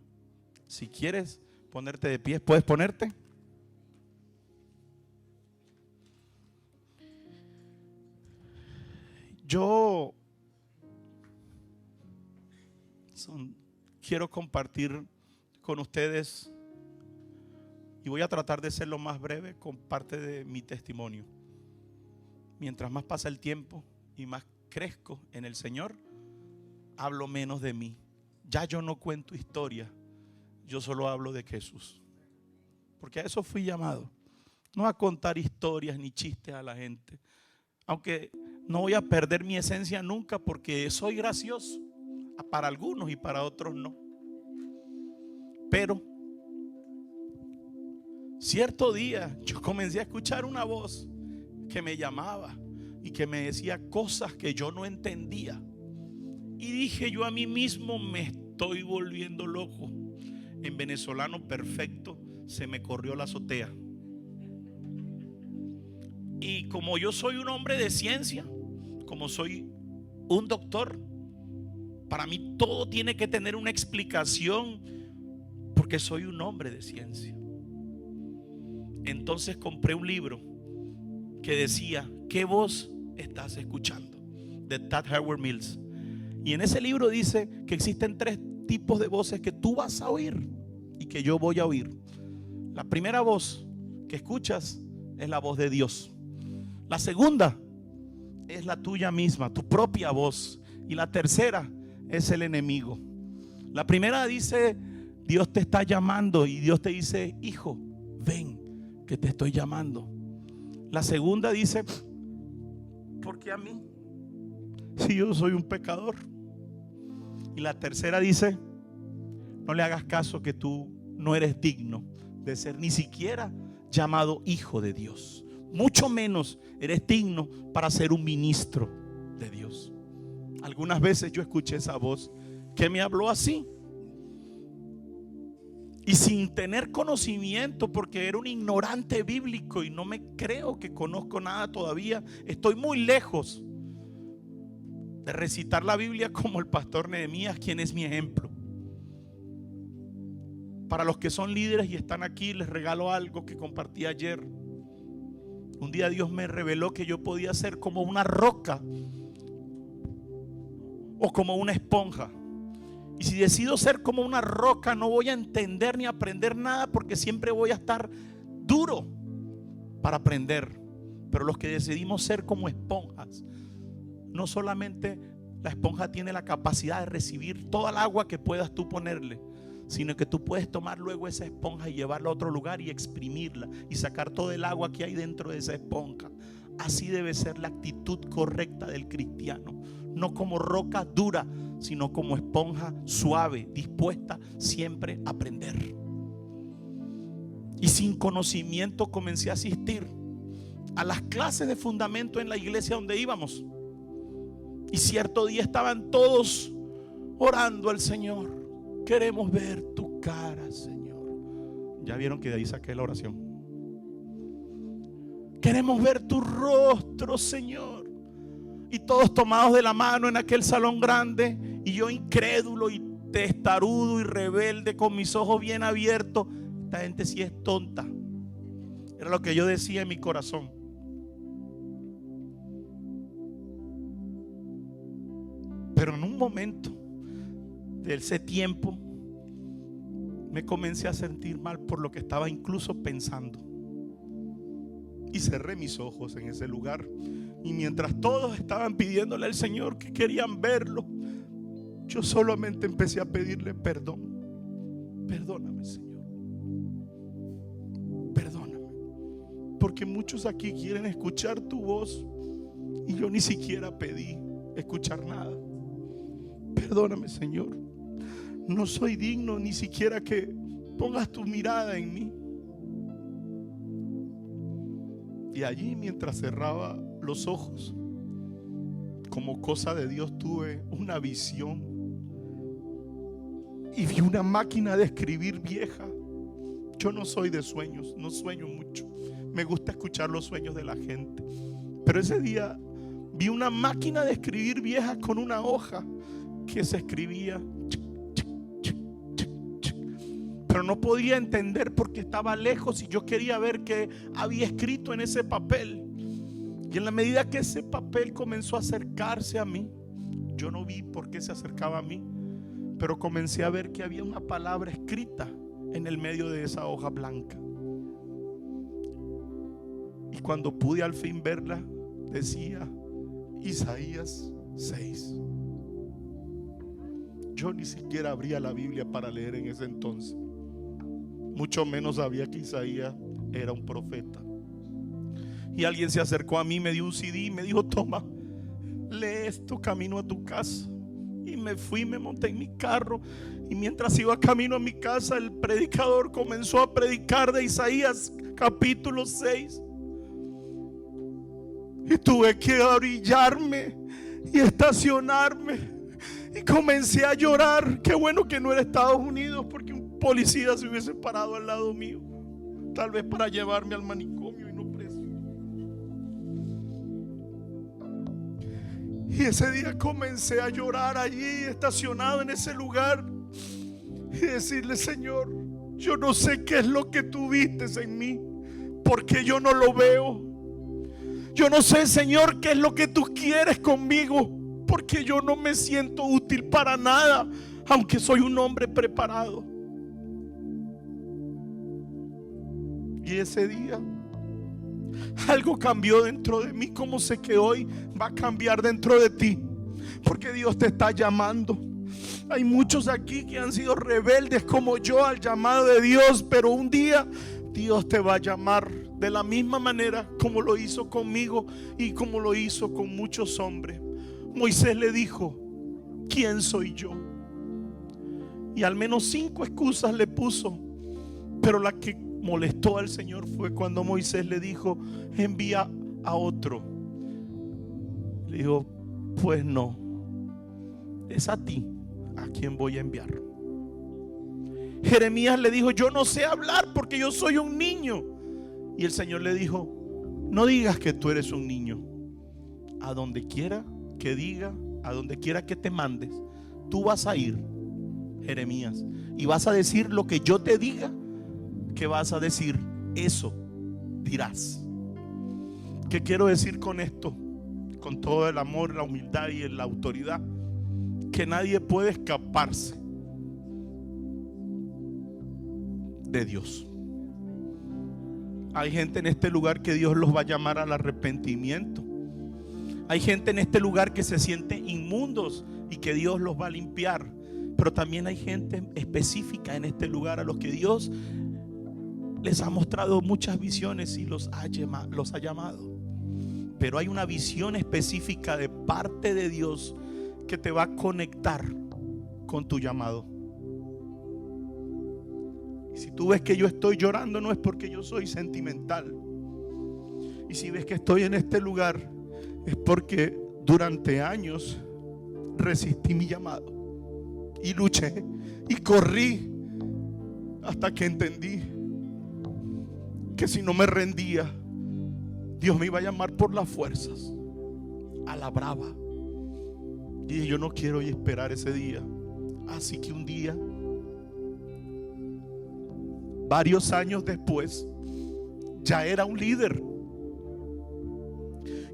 Si quieres ponerte de pies, puedes ponerte. Yo quiero compartir con ustedes y voy a tratar de ser lo más breve con parte de mi testimonio. Mientras más pasa el tiempo y más crezco en el Señor, hablo menos de mí. Ya yo no cuento historia, yo solo hablo de Jesús. Porque a eso fui llamado, no a contar historias ni chistes a la gente. Aunque no voy a perder mi esencia nunca porque soy gracioso para algunos y para otros no. Pero cierto día yo comencé a escuchar una voz que me llamaba y que me decía cosas que yo no entendía. Y dije yo a mí mismo, me estoy volviendo loco. En venezolano perfecto, se me corrió la azotea. Y como yo soy un hombre de ciencia, como soy un doctor, para mí todo tiene que tener una explicación, porque soy un hombre de ciencia. Entonces compré un libro que decía, ¿qué voz estás escuchando? De Tad Howard Mills. Y en ese libro dice que existen 3 tipos de voces que tú vas a oír y que yo voy a oír. La primera voz que escuchas es la voz de Dios. La segunda es la tuya misma, tu propia voz. Y la tercera es el enemigo. La primera dice, Dios te está llamando y Dios te dice, hijo, ven que te estoy llamando. La segunda dice, ¿por qué a mí? Si yo soy un pecador. Y la tercera dice, no le hagas caso que tú no eres digno de ser ni siquiera llamado hijo de Dios. Mucho menos eres digno para ser un ministro de Dios. Algunas veces yo escuché esa voz que me habló así. Y sin tener conocimiento, porque era un ignorante bíblico y no me creo que conozco nada todavía. Estoy muy lejos de recitar la Biblia como el pastor Nehemías, quien es mi ejemplo. Para los que son líderes y están aquí, les regalo algo que compartí ayer. Un día Dios me reveló que yo podía ser como una roca o como una esponja. Y si decido ser como una roca, no voy a entender ni aprender nada, porque siempre voy a estar duro para aprender. Pero los que decidimos ser como esponjas, no solamente la esponja tiene la capacidad de recibir toda el agua que puedas tú ponerle, sino que tú puedes tomar luego esa esponja y llevarla a otro lugar y exprimirla y sacar todo el agua que hay dentro de esa esponja. Así debe ser la actitud correcta del cristiano. No como roca dura, sino como esponja suave, dispuesta siempre a aprender. Y sin conocimiento comencé a asistir a las clases de fundamento en la iglesia donde íbamos. Y cierto día estaban todos orando al Señor. Queremos ver tu cara, Señor. Ya vieron que de ahí saqué la oración. Queremos ver tu rostro, Señor. Y todos tomados de la mano en aquel salón grande. Y yo incrédulo y testarudo y rebelde, con mis ojos bien abiertos. Esta gente sí es tonta. Era lo que yo decía en mi corazón. Pero en un momento de ese tiempo me comencé a sentir mal por lo que estaba incluso pensando. Y cerré mis ojos en ese lugar. Y mientras todos estaban pidiéndole al Señor que querían verlo, yo solamente empecé a pedirle perdón. Perdóname, Señor. Porque muchos aquí quieren escuchar tu voz y yo ni siquiera pedí escuchar nada. Perdóname, Señor. No soy digno ni siquiera que pongas tu mirada en mí. Y allí, mientras cerraba los ojos, como cosa de Dios, tuve una visión y vi una máquina de escribir vieja. Yo no soy de sueños, no sueño mucho. Me gusta escuchar los sueños de la gente. Pero ese día vi una máquina de escribir vieja con una hoja que se escribía, pero no podía entender porque estaba lejos y yo quería ver qué había escrito en ese papel. Y en la medida que ese papel comenzó a acercarse a mí, yo no vi por qué se acercaba a mí, pero comencé a ver que había una palabra escrita en el medio de esa hoja blanca. Y cuando pude al fin verla, decía Isaías 6. Yo ni siquiera abría la Biblia para leer en ese entonces. Mucho menos sabía que Isaías era un profeta. Y alguien se acercó a mí, me dio un CD y me dijo: toma, lee esto camino a tu casa. Y me fui, me monté en mi carro. Y mientras iba camino a mi casa, el predicador comenzó a predicar de Isaías capítulo 6. Y tuve que orillarme y estacionarme. Y comencé a llorar. Qué bueno que no era Estados Unidos, porque un policía se hubiese parado al lado mío, tal vez para llevarme al manicomio y no preso. Y ese día comencé a llorar allí, estacionado en ese lugar, y decirle: Señor, yo no sé qué es lo que tú vistes en mí, porque yo no lo veo. Yo no sé, Señor, qué es lo que tú quieres conmigo, porque yo no me siento útil para nada, aunque soy un hombre preparado. Y ese día algo cambió dentro de mí, como sé que hoy va a cambiar dentro de ti, porque Dios te está llamando. Hay muchos aquí que han sido rebeldes como yo al llamado de Dios, pero un día Dios te va a llamar de la misma manera como lo hizo conmigo y como lo hizo con muchos hombres. Moisés le dijo: ¿quién soy yo? Y al menos 5 excusas le puso, pero la que molestó al Señor fue cuando Moisés le dijo: envía a otro. Le dijo: pues no, es a ti a quien voy a enviar. Jeremías le dijo: yo no sé hablar porque yo soy un niño. Y el Señor le dijo: no digas que tú eres un niño. A donde quiera que diga, a donde quiera que te mandes, tú vas a ir, Jeremías, y vas a decir lo que yo te diga que vas a decir. Eso dirás. ¿Qué quiero decir con esto? Con todo el amor, la humildad y la autoridad, que nadie puede escaparse de Dios. Hay gente en este lugar que Dios los va a llamar al arrepentimiento. Hay gente en este lugar que se siente inmundos y que Dios los va a limpiar. Pero también hay gente específica en este lugar a los que Dios les ha mostrado muchas visiones y los ha llamado. Pero hay una visión específica de parte de Dios que te va a conectar con tu llamado. Y si tú ves que yo estoy llorando, no es porque yo soy sentimental. Y si ves que estoy en este lugar, es porque durante años resistí mi llamado y luché y corrí hasta que entendí que si no me rendía, Dios me iba a llamar por las fuerzas, a la brava. Y yo no quiero esperar ese día. Así que un día, varios años después, ya era un líder.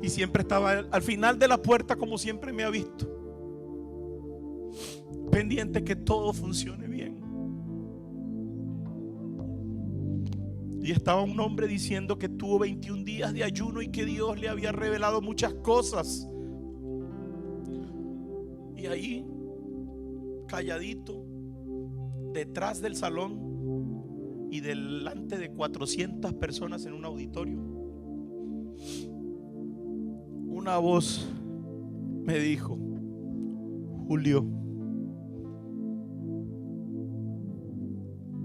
Y siempre estaba al final de la puerta, como siempre me ha visto, pendiente que todo funcione bien. Y estaba un hombre diciendo que tuvo 21 días de ayuno y que Dios le había revelado muchas cosas. Y ahí, calladito, detrás del salón y delante de 400 personas en un auditorio, una voz me dijo: Julio.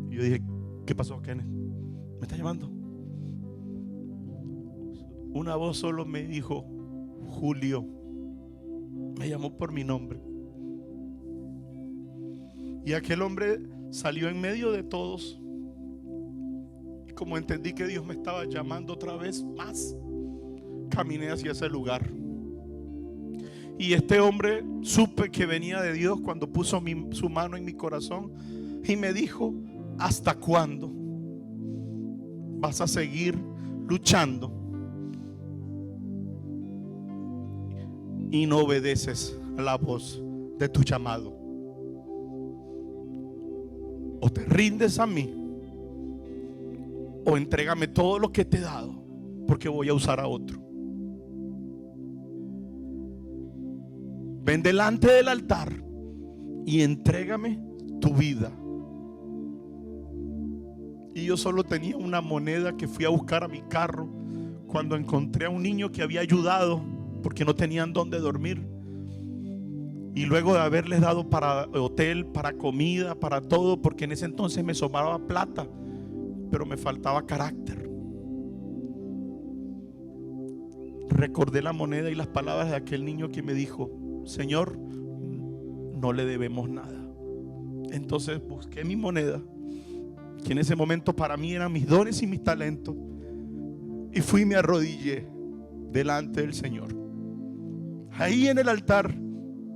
Y yo dije: ¿qué pasó, Kenneth? ¿Me está llamando? Una voz solo me dijo: Julio. Me llamó por mi nombre. Y aquel hombre salió en medio de todos. Y como entendí que Dios me estaba llamando otra vez más, caminé hacia ese lugar. Y este hombre, supe que venía de Dios cuando puso su mano en mi corazón y me dijo: ¿hasta cuándo vas a seguir luchando y no obedeces a la voz de tu llamado? O te rindes a mí, o entrégame todo lo que te he dado, porque voy a usar a otro. Ven delante del altar y entrégame tu vida. Y yo solo tenía una moneda que fui a buscar a mi carro cuando encontré a un niño que había ayudado porque no tenían dónde dormir. Y luego de haberles dado para hotel, para comida, para todo, porque en ese entonces me sobraba plata, pero me faltaba carácter. Recordé la moneda y las palabras de aquel niño que me dijo: Señor, no le debemos nada. Entonces busqué mi moneda, que en ese momento para mí eran mis dones y mis talentos, y fui y me arrodillé delante del Señor, ahí en el altar,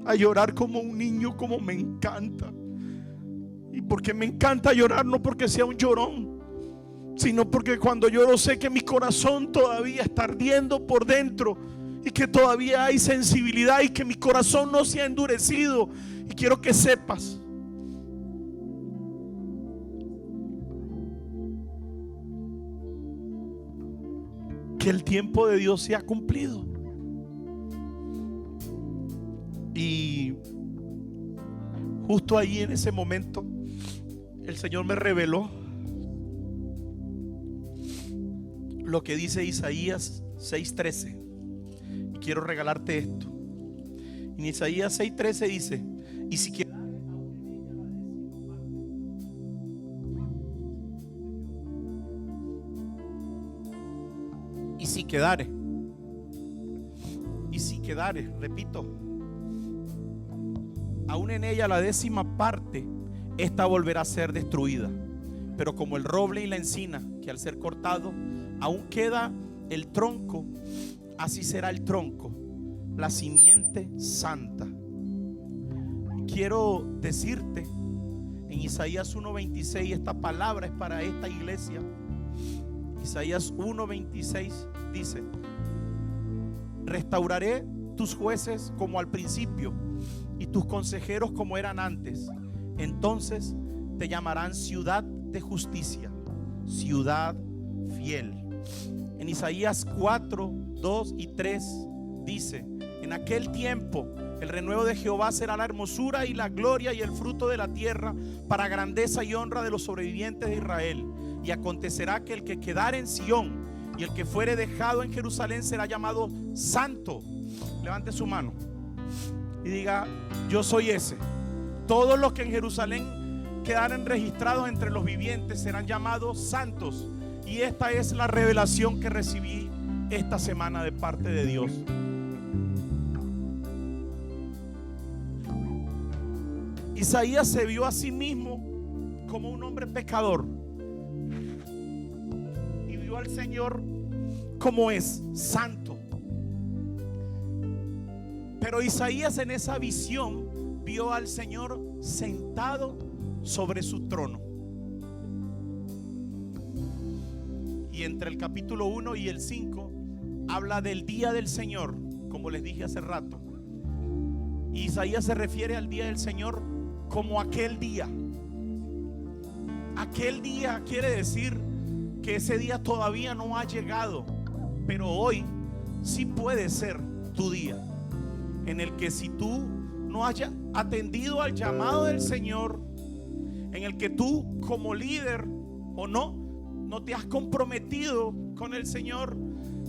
a llorar como un niño, como me encanta. Y porque me encanta llorar, no porque sea un llorón, sino porque cuando lloro sé que mi corazón todavía está ardiendo por dentro, y que todavía hay sensibilidad, y que mi corazón no se ha endurecido. Y quiero que sepas que el tiempo de Dios se ha cumplido. Y justo ahí en ese momento el Señor me reveló lo que dice Isaías 6:13. Y quiero regalarte esto. En Isaías 6:13 dice: y si quedare y si quedare, repito, aún en ella la 10ª parte, esta volverá a ser destruida. Pero como el roble y la encina, que al ser cortado aún queda el tronco, así será el tronco, la simiente santa. Quiero decirte en Isaías 1:26, esta palabra es para esta iglesia. Isaías 1:26 dice: restauraré tus jueces como al principio y tus consejeros como eran antes. Entonces te llamarán ciudad de justicia, ciudad fiel. En Isaías 4:2 y 3 dice: en aquel tiempo el renuevo de Jehová será la hermosura y la gloria y el fruto de la tierra, para grandeza y honra de los sobrevivientes de Israel. Y acontecerá que el que quedare en Sión y el que fuere dejado en Jerusalén será llamado santo. Levante su mano y diga: yo soy ese. Todos los que en Jerusalén quedaren registrados entre los vivientes serán llamados santos. Y esta es la revelación que recibí esta semana de parte de Dios. Isaías se vio a sí mismo como un hombre pecador y vio al Señor como es, santo. Pero Isaías en esa visión vio al Señor sentado sobre su trono. Y entre el capítulo 1 y el 5 habla del día del Señor, como les dije hace rato. Y Isaías se refiere al día del Señor como aquel día. Aquel día quiere decir que ese día todavía no ha llegado, pero hoy sí puede ser tu día, en el que si tú no hayas atendido al llamado del Señor, en el que tú como líder o no te has comprometido con el Señor,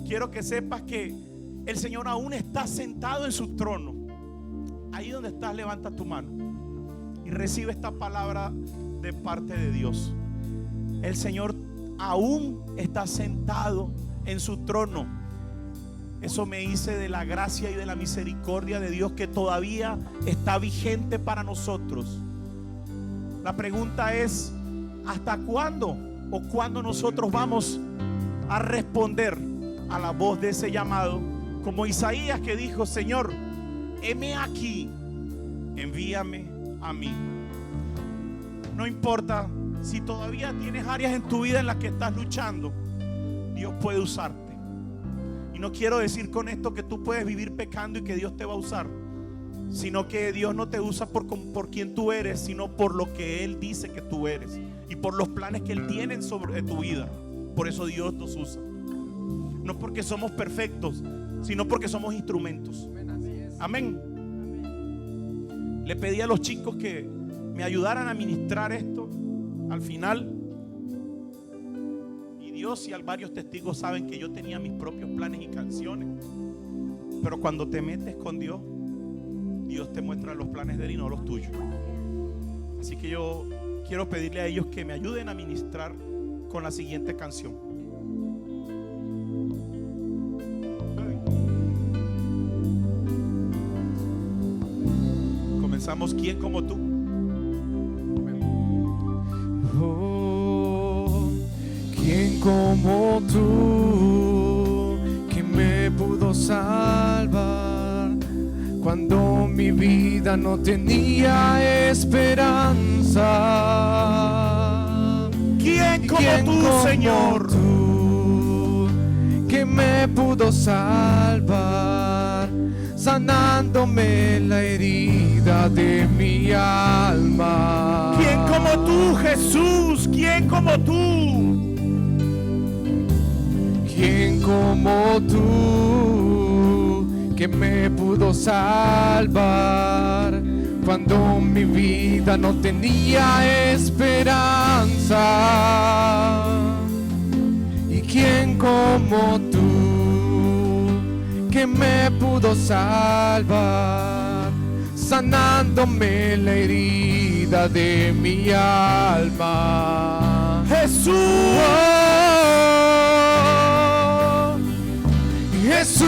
quiero que sepas que el Señor aún está sentado en su trono. Ahí donde estás, levanta tu mano y recibe esta palabra de parte de Dios. El Señor aún está sentado en su trono. Eso me dice de la gracia y de la misericordia de Dios que todavía está vigente para nosotros. La pregunta es: ¿hasta cuándo o cuándo nosotros vamos a responder a la voz de ese llamado? Como Isaías, que dijo: Señor, heme aquí, envíame a mí. No importa si todavía tienes áreas en tu vida en las que estás luchando, Dios puede usarte. Y no quiero decir con esto que tú puedes vivir pecando y que Dios te va a usar, sino que Dios no te usa por quien tú eres, sino por lo que Él dice que tú eres y por los planes que Él tiene sobre tu vida. Por eso Dios nos usa. No porque somos perfectos, sino porque somos instrumentos. Amén. Le pedí a los chicos que me ayudaran a ministrar esto al final. Y Dios y varios testigos saben que yo tenía mis propios planes y canciones. Pero cuando te metes con Dios, Dios te muestra los planes de Él y no los tuyos. Así que yo quiero pedirle a ellos que me ayuden a ministrar con la siguiente canción. Comenzamos. ¿Quién como tú? Oh, ¿quién como tú, que me pudo salvar cuando mi vida no tenía esperanza? ¿Quién como tú, Señor? Tú, que me pudo salvar, sanándome la herida de mi alma. ¿Quién como tú, Jesús? ¿Quién como tú? ¿Quién como tú, que me pudo salvar cuando mi vida no tenía esperanza? ¿Y quién como tú, que me pudo salvar, sanándome la herida de mi alma? Jesús. Oh, Jesús,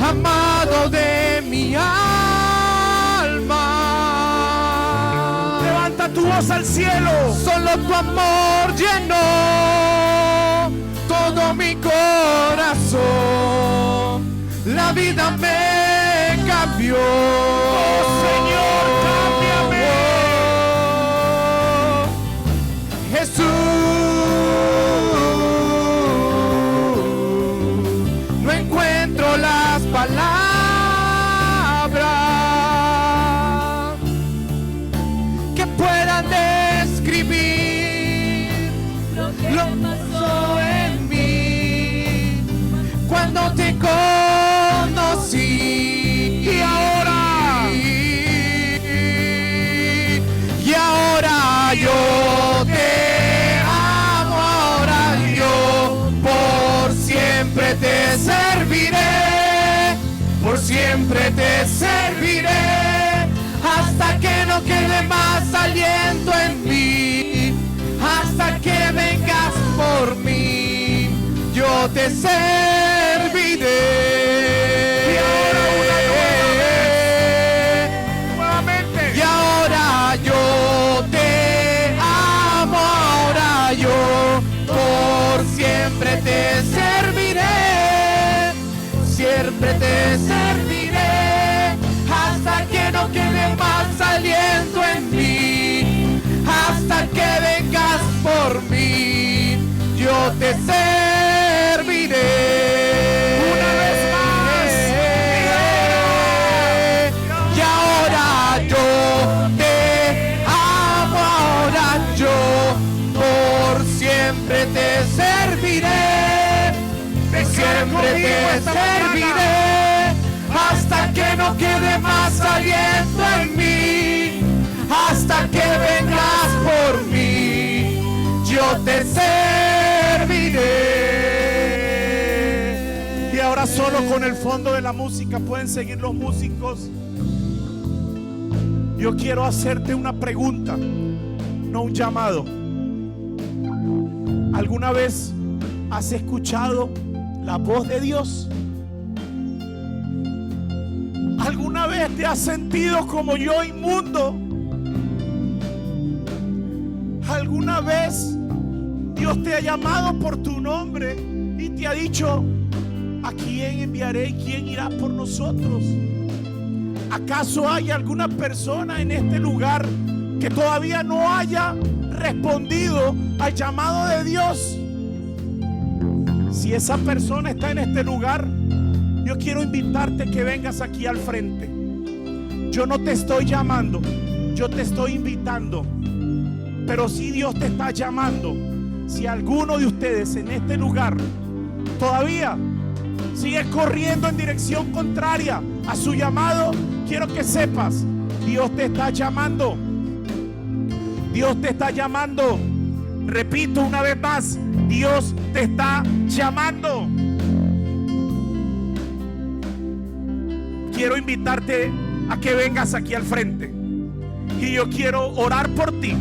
amado de mi alma. Levanta tu voz al cielo. Solo tu amor llenó todo mi corazón. La vida me cambió. Oh, Señor, cámbiame. Oh, Jesús, no encuentro las palabras que puedan describir lo que pasó en mí cuando te conocí. Y ahora yo te amo, ahora yo por siempre te serviré, por siempre te serviré, hasta que no quede más aliento en mí, hasta que vengas por mí, yo te serviré. Y ahora nuevamente. Y ahora yo te amo, ahora yo por siempre te serviré, siempre te serviré, hasta que no quede más aliento en mí, hasta que vengas por mí, yo te serviré. Una vez más. Y ahora yo te amo, ahora yo por siempre te serviré, siempre te serviré, hasta que no quede más aliento en mí, hasta que vengas por mí, yo te con el fondo de la música, pueden seguir los músicos. Yo quiero hacerte una pregunta, no un llamado. ¿Alguna vez has escuchado la voz de Dios? ¿Alguna vez te has sentido como yo, inmundo? ¿Alguna vez Dios te ha llamado por tu nombre y te ha dicho: ¿a quién enviaré y quién irá por nosotros? ¿Acaso hay alguna persona en este lugar que todavía no haya respondido al llamado de Dios? Si esa persona está en este lugar, yo quiero invitarte que vengas aquí al frente. Yo no te estoy llamando, yo te estoy invitando. Pero si Dios te está llamando, si alguno de ustedes en este lugar todavía sigue corriendo en dirección contraria a su llamado, quiero que sepas, Dios te está llamando. Dios te está llamando. Repito una vez más, Dios te está llamando. Quiero invitarte a que vengas aquí al frente y yo quiero orar por ti.